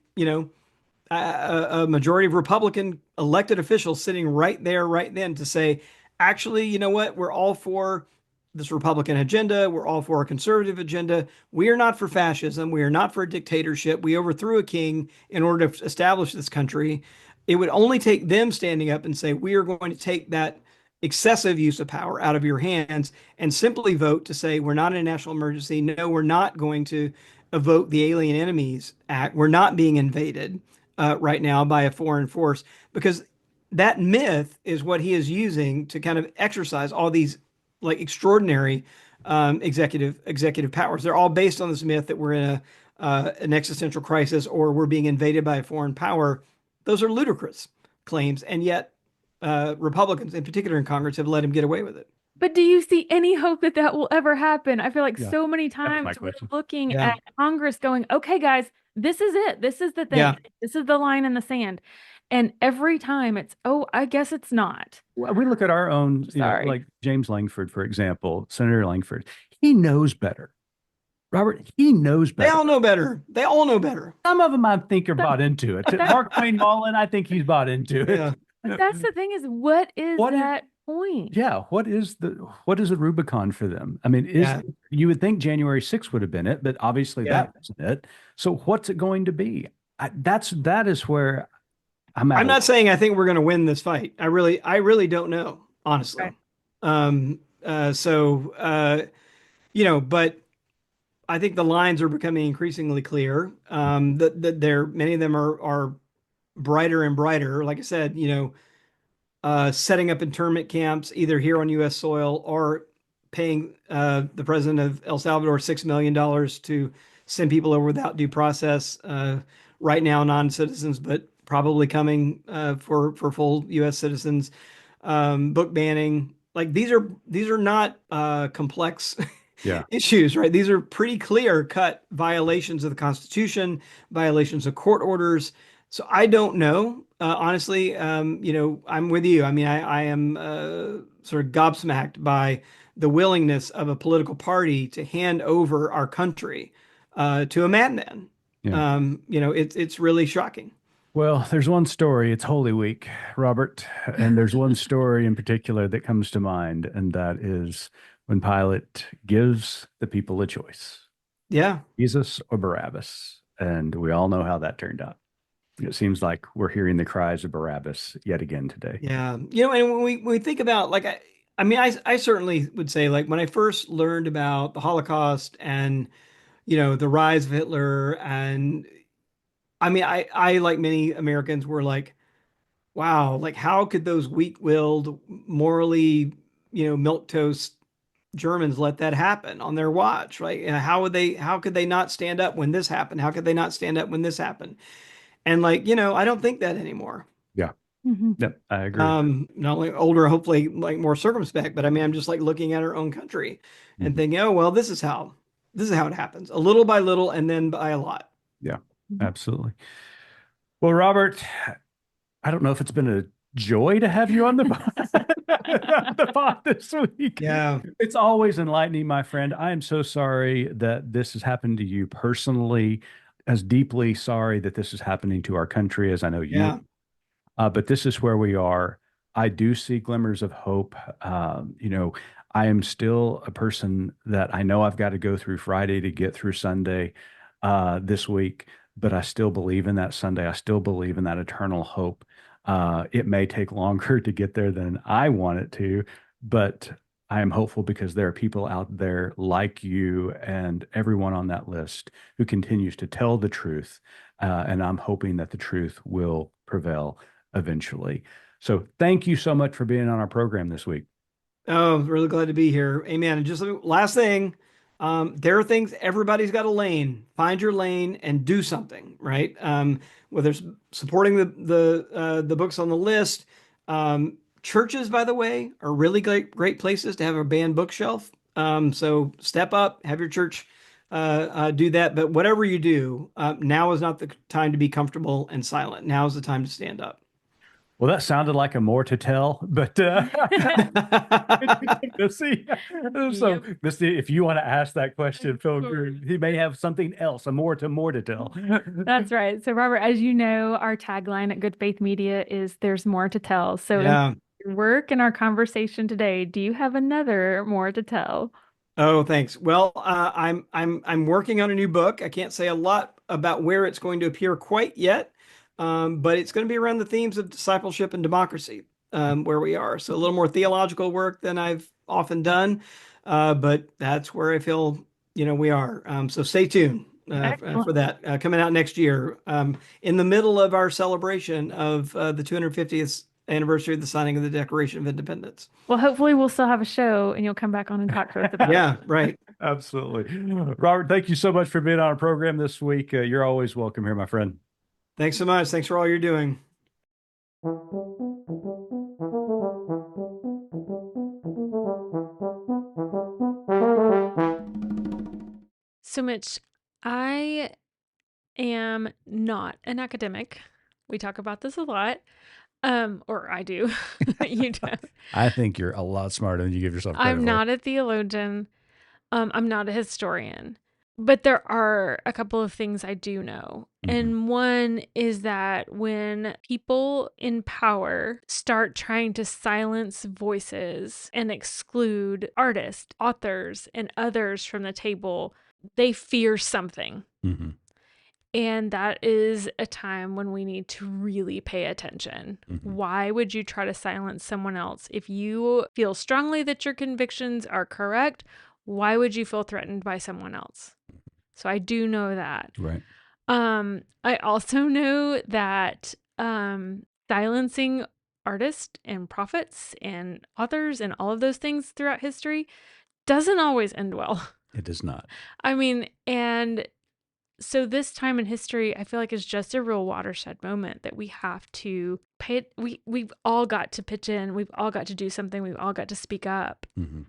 a majority of Republican elected officials sitting right there, right then to say, actually, you know what? We're all for this Republican agenda. We're all for a conservative agenda. We are not for fascism. We are not for a dictatorship. We overthrew a king in order to establish this country. It would only take them standing up and say, we are going to take that excessive use of power out of your hands and simply vote to say, we're not in a national emergency. No, we're not going to evoke the Alien Enemies Act. We're not being invaded right now by a foreign force, because that myth is what he is using to kind of exercise all these like extraordinary executive powers. They're all based on this myth that we're in an existential crisis or we're being invaded by a foreign power. Those are ludicrous claims, and yet Republicans, in particular in Congress, have let him get away with it. But do you see any hope that that will ever happen? I feel like Yeah. so many That's my times we're question. looking Yeah, at Congress going, okay, guys, this is it. This is the yeah. thing. This is the line in the sand. And every time it's, oh, I guess it's not. Well, we look at our own, Sorry. like James Langford, for example, Senator Langford. He knows better. Robert, he knows They better. all know better. They all know better. Some of them I think are bought into it. That, Mark Wayne Mullen, I think he's bought into Yeah. it. but that's the thing is, what is What is, that point? yeah, what is the Rubicon for them? I mean, Yeah. you would think January 6th would have been it, but obviously Yeah. that wasn't it. So what's it going to be? That is where I'm at. I'm not saying I think we're going to win this fight. I really don't know, honestly. Right. But I think the lines are becoming increasingly clear. That many of them are brighter and brighter. Like I said, setting up internment camps either here on U.S. soil or paying the president of El Salvador $6 million to send people over without due process. Right now, non-citizens, but probably coming for full U.S. citizens. Book banning, like these are not complex Yeah. issues, right? These are pretty clear cut violations of the Constitution, violations of court orders. So I don't know. Honestly, I'm with you. I mean, I am sort of gobsmacked by the willingness of a political party to hand over our country to a madman. Yeah. It's really shocking. Well, there's one story. It's Holy Week, Robert, and there's one story in particular that comes to mind, and that is when Pilate gives the people a choice, Yeah. Jesus or Barabbas. And we all know how that turned out. It seems like we're hearing the cries of Barabbas yet again today. Yeah. And when we think about like, I mean, I certainly would say like when I first learned about the Holocaust and, the rise of Hitler, and I mean, I like many Americans were like, wow, like how could those weak-willed, morally, milquetoast Germans let that happen on their watch, right? And how could they not stand up when this happened? How could they not stand up when this happened? And like, I don't think that anymore. Yeah. Mm-hmm. Yep. I agree. Not only older, hopefully like more circumspect, but I mean, I'm just like looking at our own country and Mhm. thinking, oh, well, this is how it happens, a little by little, and then by a lot. Yeah, absolutely. Well, Robert, I don't know if it's been a joy to have you on the the pod this week. Yeah. It's always enlightening, my friend. I am so sorry that this has happened to you personally, as deeply sorry that this is happening to our country as I know you. Yeah. But this is where we are. I do see glimmers of hope. I am still a person that I know I've got to go through Friday to get through Sunday this week, but I still believe in that Sunday. I still believe in that eternal hope. It may take longer to get there than I want it to, but I am hopeful because there are people out there like you and everyone on that list who continues to tell the truth. And I'm hoping that the truth will prevail eventually. So thank you so much for being on our program this week. Oh, really glad to be here. Amen. And just last thing, there are things everybody's got a lane. Find your lane and do something, right? Whether it's supporting the books on the list. Churches, by the way, are really great places to have a banned bookshelf. So step up, have your church do that. But whatever you do, now is not the time to be comfortable and silent. Now is the time to stand up. Well, that sounded like a more to tell, but Missy, so Yep. Missy, if you want to ask that question, Phil, Cool. he may have something else, a more to tell. That's right. So, Robert, as you know, our tagline at Good Faith Media is "There's more to tell." So, in Yeah. your work and our conversation today, do you have another more to tell? Oh, thanks. Well, I'm working on a new book. I can't say a lot about where it's going to appear quite yet, but it's going to be around the themes of discipleship and democracy, where we are. So a little more theological work than I've often done, but that's where I feel we are. So stay tuned for Excellent. that coming out next year, in the middle of our celebration of the 250th anniversary of the signing of the Declaration of Independence. Well, hopefully, we'll still have a show and you'll come back on and talk to us about it. Yeah, right. Absolutely. Robert, thank you so much for being on our program this week. You're always welcome here, my friend. Thanks so much. Thanks for all you're doing. So, Mitch, I am not an academic. We talk about this a lot. Or I do. You don't. I think you're a lot smarter than you give yourself credit I'm for. not a theologian. I'm not a historian. But there are a couple of things I do know. And one is that when people in power start trying to silence voices and exclude artists, authors, and others from the table, they fear something. Mm-hmm. And that is a time when we need to really pay attention. Mm-hmm. Why would you try to silence someone else? If you feel strongly that your convictions are correct, why would you feel threatened by someone else? So I do know that. Right. I also know that silencing artists and prophets and authors and all of those things throughout history doesn't always end well. It does not. I mean, and so this time in history, I feel like is just a real watershed moment that we have to pay. We've all got to pitch in. We've all got to do something. We've all got to speak up. Mm-hmm.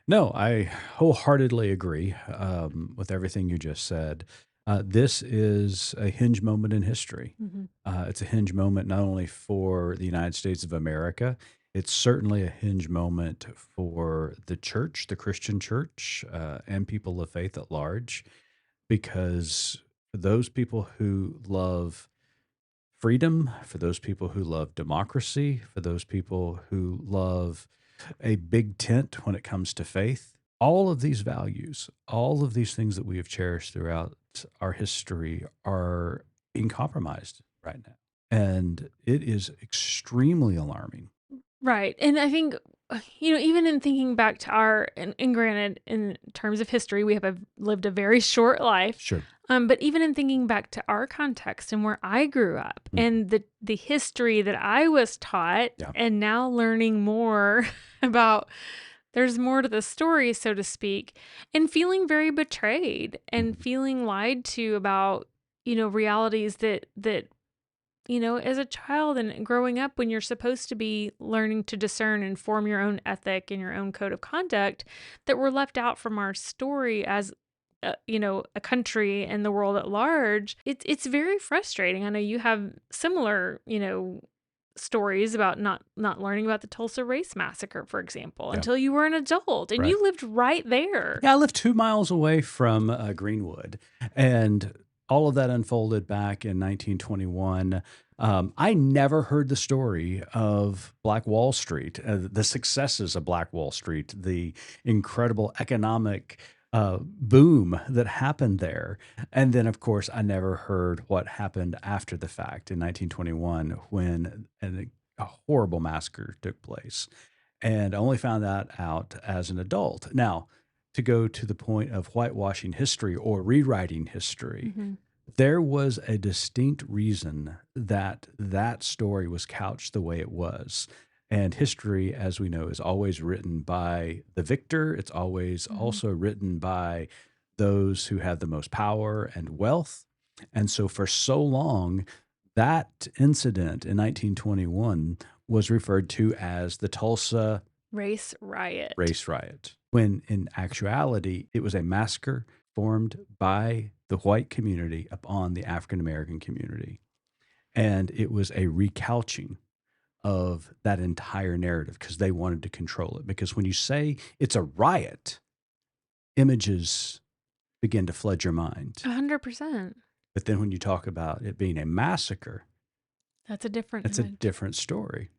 No, I wholeheartedly agree with everything you just said. This is a hinge moment in history. Mm-hmm. It's a hinge moment not only for the United States of America, it's certainly a hinge moment for the church, the Christian church, and people of faith at large, because for those people who love freedom, for those people who love democracy, for those people who love a big tent when it comes to faith, all of these values, all of these things that we have cherished throughout our history are being compromised right now. And it is extremely alarming. Right. And I think, even in thinking back to and granted, in terms of history, we have lived a very short life. Sure. But even in thinking back to our context and where I grew up and the history that I was taught, and now learning more about there's more to the story, so to speak, and feeling very betrayed and feeling lied to about, realities that as a child and growing up, when you're supposed to be learning to discern and form your own ethic and your own code of conduct, that were left out from our story as a country and the world at large. It's very frustrating. I know you have similar, stories about not learning about the Tulsa Race Massacre, for example, Yeah. until you were an adult, and Right. you lived right there. Yeah, I live 2 miles away from Greenwood, and all of that unfolded back in 1921. I never heard the story of Black Wall Street, the successes of Black Wall Street, the incredible economic boom that happened there. And then, of course, I never heard what happened after the fact in 1921 when a horrible massacre took place. And I only found that out as an adult. Now, to go to the point of whitewashing history or rewriting history, Mm-hmm. there was a distinct reason that that story was couched the way it was. And history, as we know, is always written by the victor. It's always Mm-hmm. also written by those who have the most power and wealth. And so for so long, that incident in 1921 was referred to as the Tulsa Race riot. race riot, when in actuality, it was a massacre formed by the white community upon the African American community. And it was a recouching of that entire narrative because they wanted to control it. Because when you say it's a riot, images begin to flood your mind. 100%. But then when you talk about it being a massacre, That's a different it's a image. different story.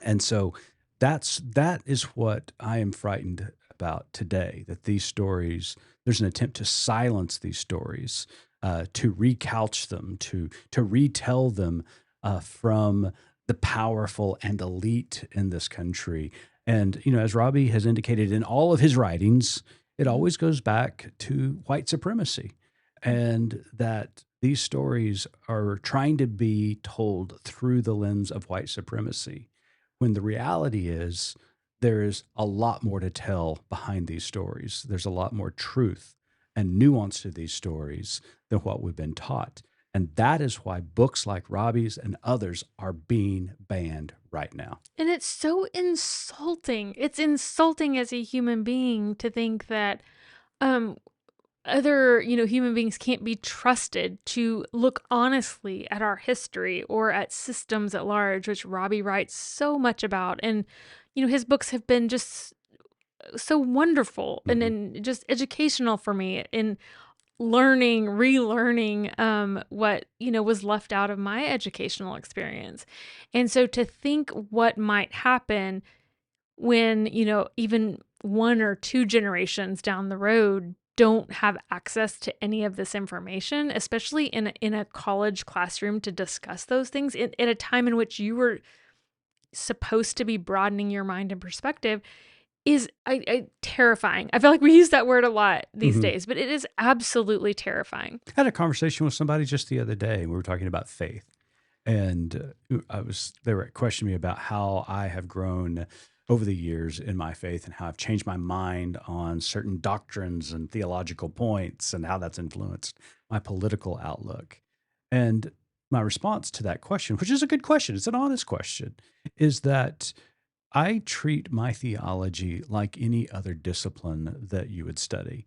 And so that is what I am frightened about today, that these stories, there's an attempt to silence these stories, to recouch them, to retell them from the powerful and elite in this country. And, as Robbie has indicated in all of his writings, it Mhm. always goes back to white supremacy, and that these stories are trying to be told through the lens of white supremacy, when the reality is there is a lot more to tell behind these stories. There's a lot more truth and nuance to these stories than what we've been taught. And that is why books like Robbie's and others are being banned right now. And it's so insulting. It's insulting as a human being to think that um other, human beings can't be trusted to look honestly at our history or at systems at large, which Robbie writes so much about. And, his books have been just so wonderful and, Mhm. and just educational for me in learning, relearning what, was left out of my educational experience. And so to think what might happen when, even one or two generations down the road don't have access to any of this information, especially in a college classroom to discuss those things at a time in which you were supposed to be broadening your mind and perspective, is terrifying. I feel like we use that word a lot these Mhm. days, but it is absolutely terrifying. I had a conversation with somebody just the other day. We were talking about faith, and they were questioning me about how I have grown over the years in my faith and how I've changed my mind on certain doctrines and theological points and how that's influenced my political outlook. And my response to that question, which is a good question, it's an honest question, is that I treat my theology like any other discipline that you would study.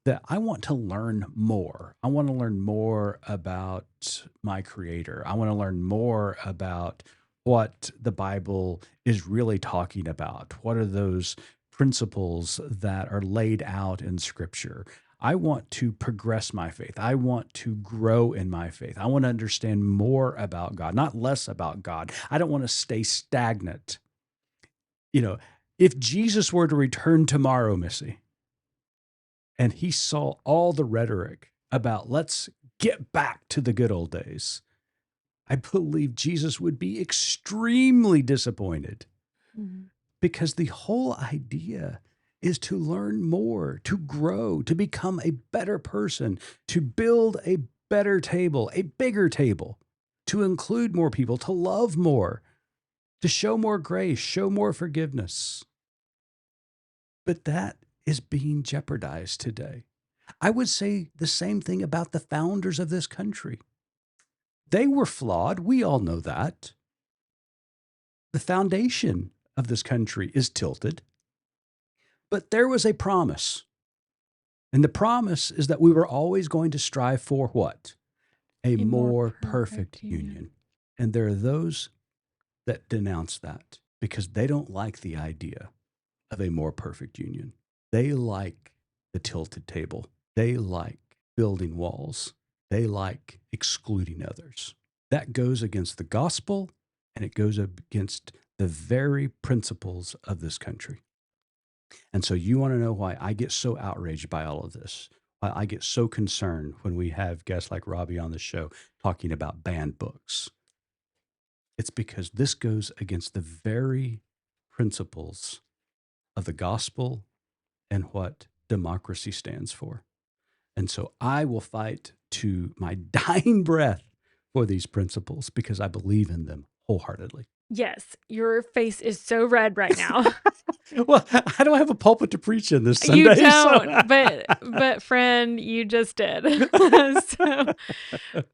That I want to learn more. I want to learn more about my creator. I want to learn more about what the Bible is really talking about. What are those principles that are laid out in scripture? I want to progress my faith. I want to grow in my faith. I want to understand more about God, not less about God. I don't want to stay stagnant. You know, if Jesus were to return tomorrow, Missy, and he saw all the rhetoric about let's get back to the good old days, I believe Jesus would be extremely disappointed, Mhm. because the whole idea is to learn more, to grow, to become a better person, to build a better table, a bigger table, to include more people, to love more, to show more grace, show more forgiveness. But that is being jeopardized today. I would say the same thing about the founders of this country. They were flawed. We all know that. The foundation of this country is tilted. But there was a promise. And the promise is that we were always going to strive for what? A more perfect union. And there are those that denounce that because they don't like the idea of a more perfect union. They like the tilted table. They like building walls. They like excluding others. That goes against the gospel, and it goes against the very principles of this country. And so you want to know why I get so outraged by all of this, why I get so concerned when we have guests like Robbie on the show talking about banned books. It's because this goes against the very principles of the gospel and what democracy stands for. And so I will fight to my dying breath for these principles because I believe in them wholeheartedly. Yes, your face is so red right now. Well, I don't have a pulpit to preach in this Sunday. You don't, but friend, you just did. So,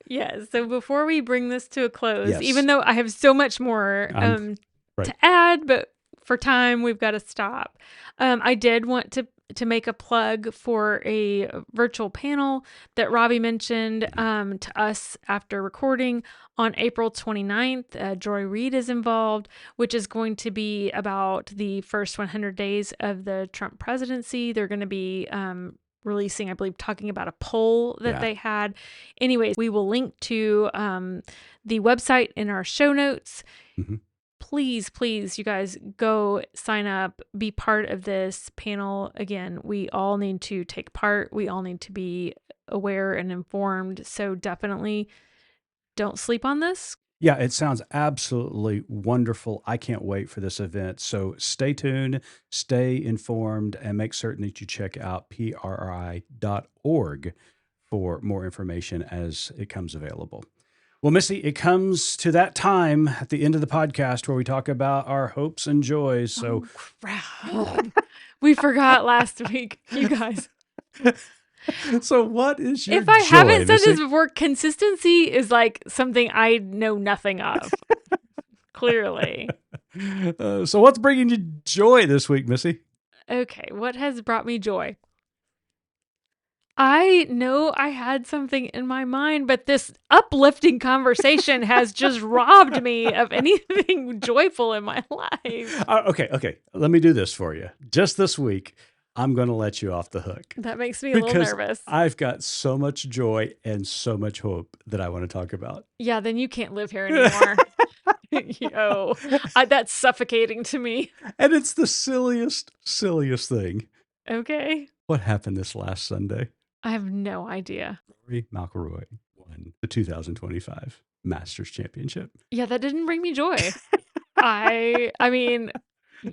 yes. So before we bring this to a close, Yes. even though I have so much more right. to add, but for time we've got to stop. I did want to make a plug for a virtual panel that Robbie mentioned to us after recording on April 29th. Joy Reid is involved, which is going to be about the first 100 days of the Trump presidency. They're going to be releasing, I believe, talking about a poll that they had. Anyways, we will link to the website in our show notes. Mm-hmm. Please, you guys go sign up, be part of this panel. Again, we all need to take part. We all need to be aware and informed. So definitely don't sleep on this. Yeah, it sounds absolutely wonderful. I can't wait for this event. So stay tuned, stay informed, and make certain that you check out PRRI.org for more information as it comes available. Well, Missy, it comes to that time at the end of the podcast where we talk about our hopes and joys. So, crap. We forgot last week, you guys. So what is your If I joy, haven't said Missy? this before, consistency is like something I know nothing of. Clearly. So what's bringing you joy this week, Missy? Okay, what has brought me joy? I know I had something in my mind, but this uplifting conversation has just robbed me of anything joyful in my life. Okay. Let me do this for you. Just this week, I'm going to let you off the hook. That makes me a little nervous. I've got so much joy and so much hope that I want to talk about. Yeah, then you can't live here anymore. That's suffocating to me. And it's the silliest thing. Okay. What happened this last Sunday? I have no idea. Rory McIlroy won the 2025 Masters Championship. Yeah, that didn't bring me joy. I mean,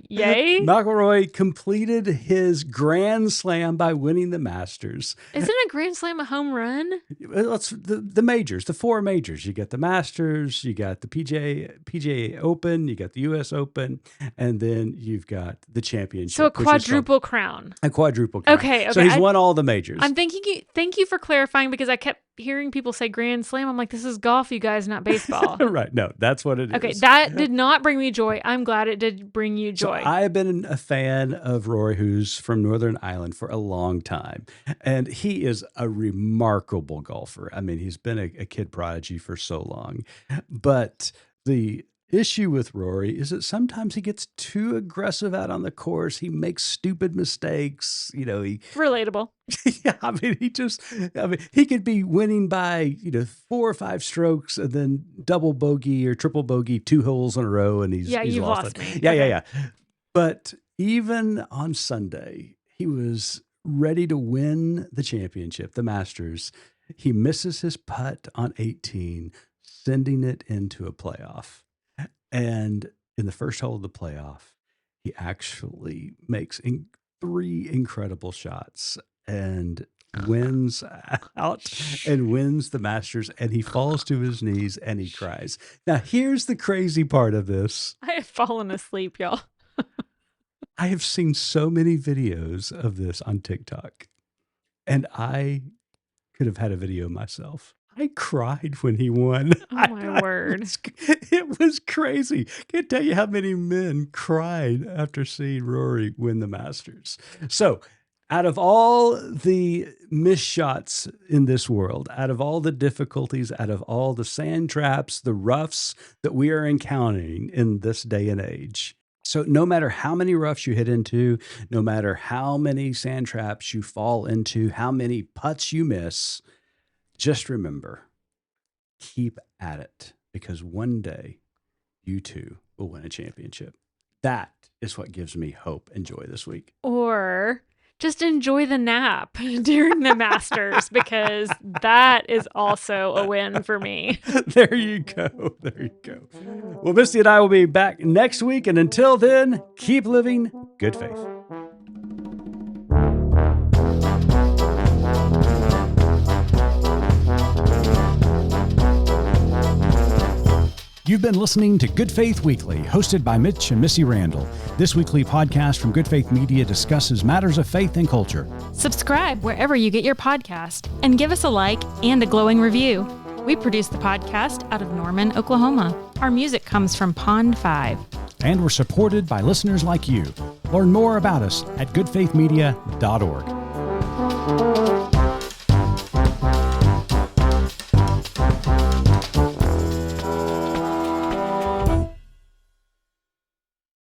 yay. McIlroy completed his Grand Slam by winning the Masters. Isn't a Grand Slam a home run? That's the majors, the four majors. You got the Masters, you got the PGA Open, you got the U.S. Open, and then you've got the championship. So a quadruple crown. A quadruple crown. Okay. So he's won all the majors. I'm thank you for clarifying because I kept hearing people say Grand Slam. I'm like, this is golf, you guys, not baseball. Right. No, that's what it is. Okay. That did not bring me joy. I'm glad it did bring you joy. So I have been a fan of Rory, who's from Northern Ireland, for a long time. And he is a remarkable golfer. I mean, he's been a kid prodigy for so long. But the issue with Rory is that sometimes he gets too aggressive out on the course. He makes stupid mistakes. Relatable. Yeah, he could be winning by, 4 or 5 strokes and then double bogey or triple bogey 2 holes in a row. And he's you've lost lost me. Yeah, Okay. yeah. But even on Sunday, he was ready to win the championship, the Masters. He misses his putt on 18, sending it into a playoff. And in the first hole of the playoff, he actually makes 3 incredible shots and wins out and wins the Masters. And he falls to his knees and he cries. Now, here's the crazy part of this. I have fallen asleep, y'all. I have seen so many videos of this on TikTok, and I could have had a video myself. I cried when he won. Oh, my word. It was crazy. Can't tell you how many men cried after seeing Rory win the Masters. So, out of all the missed shots in this world, out of all the difficulties, out of all the sand traps, the roughs that we are encountering in this day and age, so no matter how many roughs you hit into, no matter how many sand traps you fall into, how many putts you miss, just remember, keep at it, because one day you too will win a championship. That is what gives me hope and joy this week. Or just enjoy the nap during the Masters, because that is also a win for me. There you go. There you go. Well, Misty and I will be back next week. And until then, keep living good faith. You've been listening to Good Faith Weekly, hosted by Mitch and Missy Randall. This weekly podcast from Good Faith Media discusses matters of faith and culture. Subscribe wherever you get your podcast and give us a like and a glowing review. We produce the podcast out of Norman, Oklahoma. Our music comes from Pond 5. And we're supported by listeners like you. Learn more about us at goodfaithmedia.org.